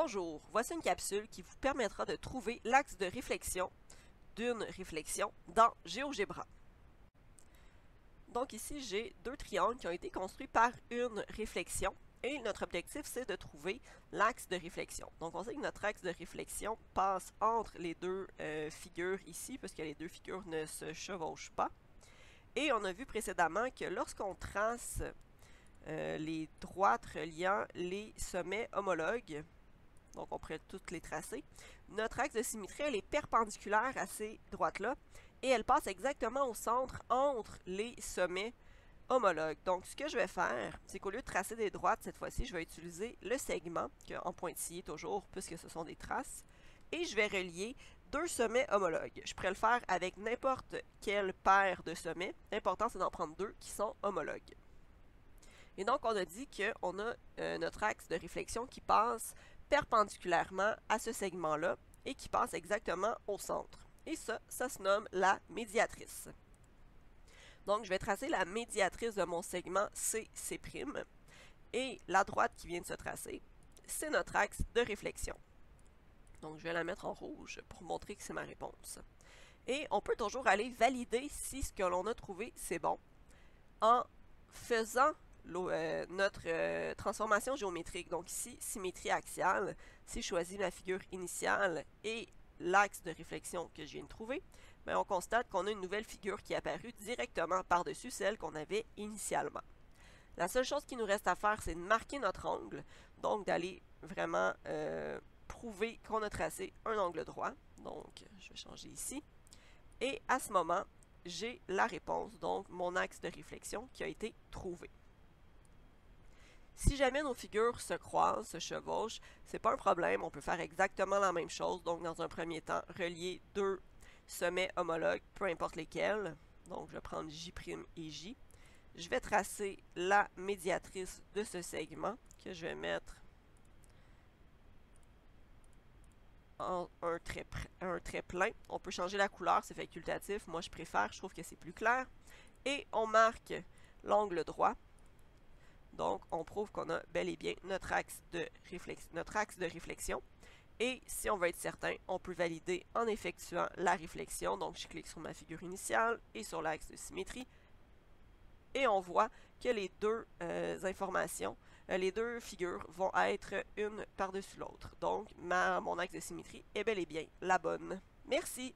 Bonjour, voici une capsule qui vous permettra de trouver l'axe de réflexion d'une réflexion dans GeoGebra. Donc ici, j'ai deux triangles qui ont été construits par une réflexion et notre objectif, c'est de trouver l'axe de réflexion. Donc on sait que notre axe de réflexion passe entre les deux figures ici, parce que les deux figures ne se chevauchent pas. Et on a vu précédemment que lorsqu'on trace les droites reliant les sommets homologues, donc on pourrait toutes les tracer, notre axe de symétrie, elle est perpendiculaire à ces droites-là, et elle passe exactement au centre entre les sommets homologues. Donc ce que je vais faire, c'est qu'au lieu de tracer des droites, cette fois-ci, je vais utiliser le segment, en pointillé toujours, puisque ce sont des traces, et je vais relier deux sommets homologues. Je pourrais le faire avec n'importe quelle paire de sommets. L'important, c'est d'en prendre deux qui sont homologues. Et donc, on a dit qu'on a notre axe de réflexion qui passe perpendiculairement à ce segment-là et qui passe exactement au centre. Et ça se nomme la médiatrice. Donc, je vais tracer la médiatrice de mon segment CC'. Et la droite qui vient de se tracer, c'est notre axe de réflexion. Donc, je vais la mettre en rouge pour montrer que c'est ma réponse. Et on peut toujours aller valider si ce que l'on a trouvé, c'est bon, en faisant notre transformation géométrique. Donc ici, symétrie axiale, si je choisis ma figure initiale et l'axe de réflexion que je viens de trouver, bien, on constate qu'on a une nouvelle figure qui est apparue directement par-dessus celle qu'on avait initialement. La seule chose qui nous reste à faire, c'est de marquer notre angle, donc d'aller vraiment prouver qu'on a tracé un angle droit. Donc, je vais changer ici. Et à ce moment, j'ai la réponse, donc mon axe de réflexion qui a été trouvé. Si jamais nos figures se croisent, se chevauchent, c'est pas un problème, on peut faire exactement la même chose. Donc, dans un premier temps, relier deux sommets homologues, peu importe lesquels. Donc, je vais prendre J' et J. Je vais tracer la médiatrice de ce segment que je vais mettre en un trait plein. On peut changer la couleur, c'est facultatif. Moi, je préfère, je trouve que c'est plus clair. Et on marque l'angle droit. Donc, on prouve qu'on a bel et bien notre axe de réflexion. Et si on veut être certain, on peut valider en effectuant la réflexion. Donc, je clique sur ma figure initiale et sur l'axe de symétrie. Et on voit que les deux les deux figures vont être une par-dessus l'autre. Donc, mon axe de symétrie est bel et bien la bonne. Merci!